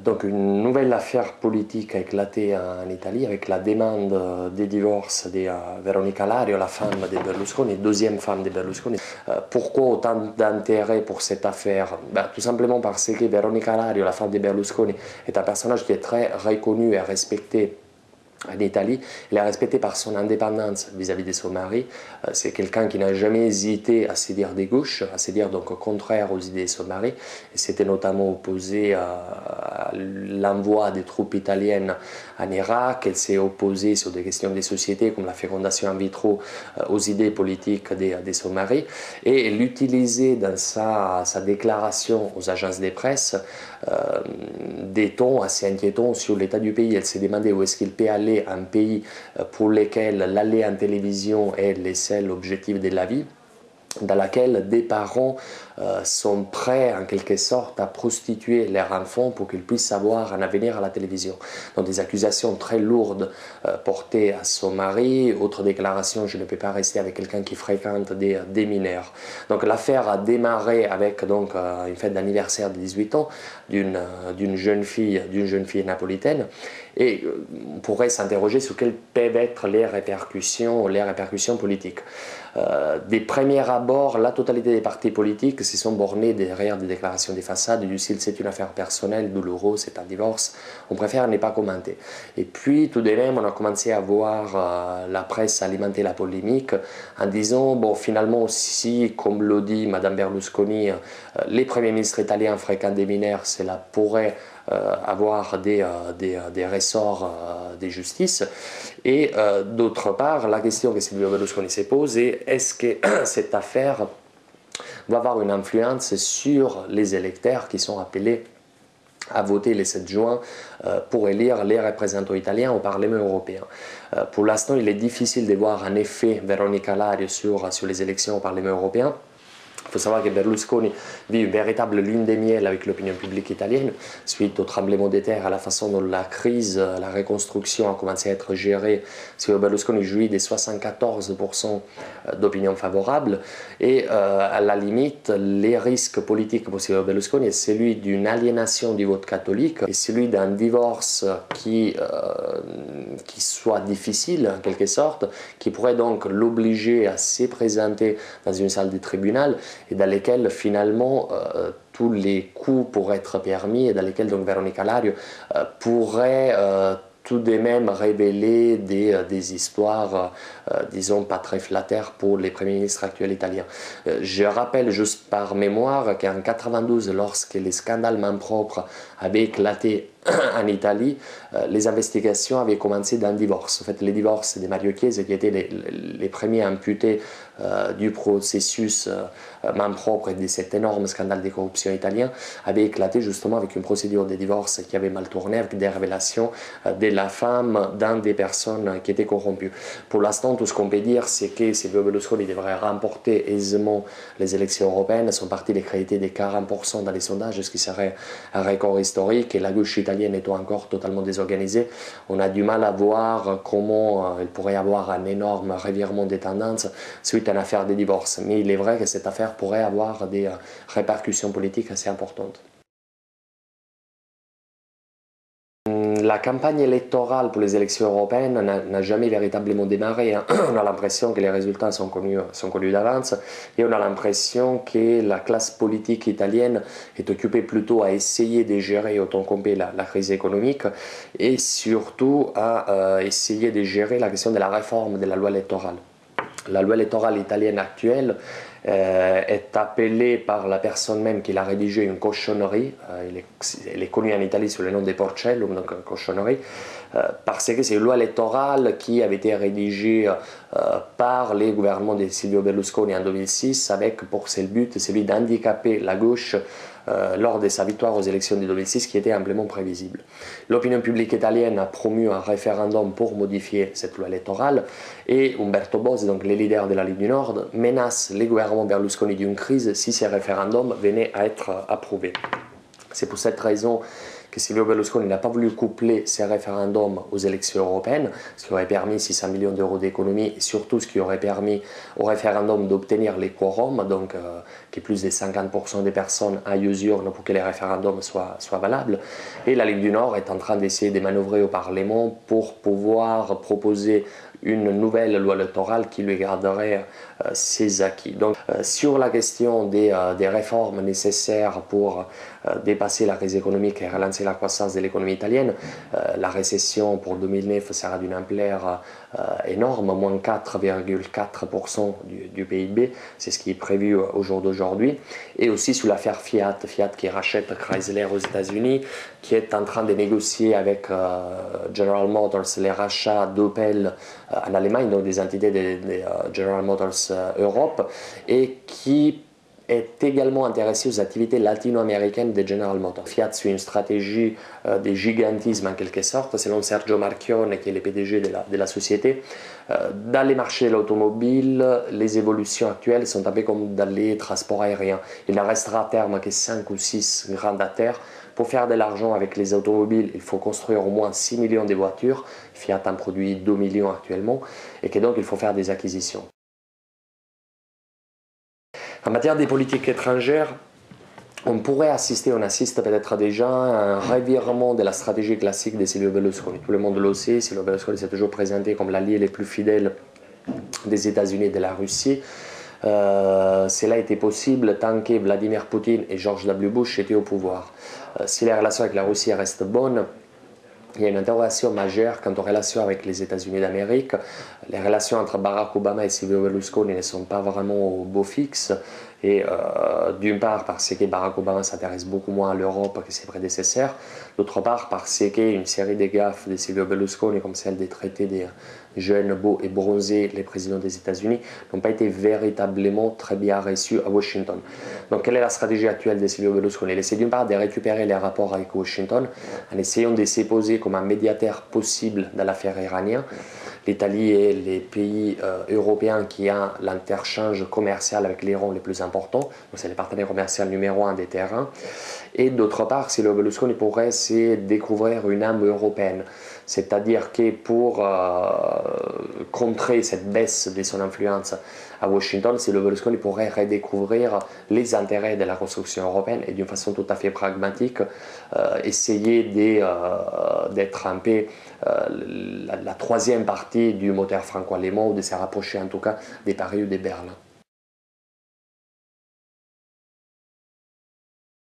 Donc une nouvelle affaire politique a éclaté en Italie avec la demande de divorce de Veronica Lario, la femme de Berlusconi, deuxième femme de Berlusconi. Pourquoi autant d'intérêt pour cette affaire? Tout simplement parce que Veronica Lario, la femme de Berlusconi, est un personnage qui est très reconnu et respecté en Italie. Elle est respectée par son indépendance vis-à-vis de son mari. C'est quelqu'un qui n'a jamais hésité à se dire des gauches, à se dire donc contraire aux idées de son mari. Et s'était notamment opposée à l'envoi des troupes italiennes en Irak. Elle s'est opposée sur des questions de société comme la fécondation in vitro aux idées politiques de son mari. Et elle utilisait dans sa déclaration aux agences de presse des tons assez inquiétants sur l'état du pays. Elle s'est demandé où est-ce qu'il peut aller un pays pour lequel l'aller en télévision est le seul objectif de la vie, dans laquelle des parents sont prêts en quelque sorte à prostituer leurs enfants pour qu'ils puissent avoir un avenir à la télévision. Donc des accusations très lourdes portées à son mari. Autre déclaration, je ne peux pas rester avec quelqu'un qui fréquente des mineurs. Donc l'affaire a démarré avec donc, une fête d'anniversaire de 18 ans d'une jeune fille napolitaine. Et on pourrait s'interroger sur quelles peuvent être les répercussions politiques. Des premiers abords, la totalité des partis politiques se sont bornés derrière des déclarations de façade du style c'est une affaire personnelle, douloureuse, c'est un divorce, on préfère ne pas commenter. Et puis tout de même on a commencé à voir la presse alimenter la polémique en disant bon finalement si comme le dit Madame Berlusconi les premiers ministres italiens fréquentent des mineurs, cela pourrait avoir des ressorts de justice. Et d'autre part, la question que Silvio Berlusconi s'est posée, est-ce que cette affaire va avoir une influence sur les électeurs qui sont appelés à voter le 7 juin pour élire les représentants italiens au Parlement européen. Pour l'instant, il est difficile de voir un effet Veronica Lario sur les élections au Parlement européen. Il faut savoir que Berlusconi vit une véritable lune de miel avec l'opinion publique italienne, suite au tremblement de terre, à la façon dont la crise, la reconstruction a commencé à être gérée. Silvio Berlusconi jouit des 74% d'opinion favorable. Et à la limite, les risques politiques pour Silvio Berlusconi est celui d'une aliénation du vote catholique et celui d'un divorce qui soit difficile en quelque sorte, qui pourrait donc l'obliger à se présenter dans une salle de tribunal et dans lesquelles finalement tous les coups pourraient être permis et dans lesquels donc Veronica Lario pourrait tout de même révéler des histoires, disons, pas très flatteurs pour les premiers ministres actuels italiens. Je rappelle juste par mémoire qu'en 1992, lorsque les scandales main propre avaient éclaté en Italie, les investigations avaient commencé d'un divorce. En fait, les divorces de Mario Chiesa, qui étaient les premiers imputés du processus main propre et de cet énorme scandale de corruption italien, avaient éclaté justement avec une procédure de divorce qui avait mal tourné, avec des révélations de la femme dans des personnes qui étaient corrompues. Pour l'instant, tout ce qu'on peut dire, c'est que Silvio Berlusconi devrait remporter aisément les élections européennes. Son parti est crédité de 40% dans les sondages, ce qui serait un record historique, et la gauche italienne étant encore totalement désorganisée, on a du mal à voir comment il pourrait y avoir un énorme revirement des tendances suite à une affaire de divorce. Mais il est vrai que cette affaire pourrait avoir des répercussions politiques assez importantes. La campagne électorale pour les élections européennes n'a jamais véritablement démarré. On a l'impression que les résultats sont connus d'avance et on a l'impression que la classe politique italienne est occupée plutôt à essayer de gérer autant qu'on peut la crise économique et surtout à essayer de gérer la question de la réforme de la loi électorale. La loi électorale italienne actuelle est appelée par la personne même qui l'a rédigée une cochonnerie. Elle est connue en Italie sous le nom de Porcellum, donc une cochonnerie, parce que c'est une loi électorale qui avait été rédigée par les gouvernements de Silvio Berlusconi en 2006, avec pour seul but celui d'handicaper la gauche lors de sa victoire aux élections de 2006 qui était amplement prévisible. L'opinion publique italienne a promu un référendum pour modifier cette loi électorale et Umberto Bossi, donc le leader de la Ligue du Nord, menace les gouvernements Berlusconi d'une crise si ces référendums venaient à être approuvés. C'est pour cette raison que Silvio Berlusconi n'a pas voulu coupler ces référendums aux élections européennes, ce qui aurait permis 600 millions d'euros d'économie et surtout ce qui aurait permis au référendum d'obtenir les quorums, donc que plus de 50% des personnes aillent aux urnes pour que les référendums soient valables. Et la Ligue du Nord est en train d'essayer de manœuvrer au Parlement pour pouvoir proposer une nouvelle loi électorale qui lui garderait ses acquis. Donc, sur la question des réformes nécessaires pour dépasser la crise économique et relancer la croissance de l'économie italienne, la récession pour 2009 sera d'une ampleur énorme, moins 4,4% du PIB, c'est ce qui est prévu au jour d'aujourd'hui. Et aussi sur l'affaire Fiat qui rachète Chrysler aux États-Unis, qui est en train de négocier avec General Motors les rachats d'Opel en Allemagne, donc des entités de General Motors Europe, et qui est également intéressé aux activités latino-américaines de General Motors. Fiat suit une stratégie de gigantisme en quelque sorte, selon Sergio Marchionne, qui est le PDG de la société. Dans les marchés de l'automobile, les évolutions actuelles sont un peu comme dans les transports aériens. Il ne restera à terme que 5 ou 6 grands acteurs. Pour faire de l'argent avec les automobiles, il faut construire au moins 6 millions de voitures. Fiat en produit 2 millions actuellement, et que donc il faut faire des acquisitions. En matière de politique étrangère, on assiste peut-être déjà à un revirement de la stratégie classique de Silvio Berlusconi. Tout le monde le sait, Silvio Berlusconi s'est toujours présenté comme l'allié le plus fidèle des États-Unis et de la Russie. Cela a été possible tant que Vladimir Poutine et George W. Bush étaient au pouvoir. Si les relations avec la Russie restent bonnes, il y a une interrogation majeure quant aux relations avec les États-Unis d'Amérique. Les relations entre Barack Obama et Silvio Berlusconi ne sont pas vraiment au beau fixe. Et d'une part parce que Barack Obama s'intéresse beaucoup moins à l'Europe que ses prédécesseurs, d'autre part parce qu'une série de gaffes de Silvio Berlusconi, comme celle des traités des jeunes, beaux et bronzés, les présidents des États-Unis, n'ont pas été véritablement très bien reçus à Washington. Donc quelle est la stratégie actuelle de Silvio Berlusconi? Il essaie d'une part de récupérer les rapports avec Washington en essayant de s'imposer comme un médiateur possible dans l'affaire iranienne. L'Italie est les pays européens qui ont l'interchange commercial avec l'Iran le plus important, c'est le partenaire commercial numéro 1 des terrains. Et d'autre part, Silvio Berlusconi pourrait se découvrir une âme européenne, c'est-à-dire que pour contrer cette baisse de son influence à Washington, Silvio Berlusconi pourrait redécouvrir les intérêts de la construction européenne et d'une façon tout à fait pragmatique essayer d'être un peu la troisième partie du moteur franco-allemand ou de se rapprocher en tout cas des Paris ou de Berlin.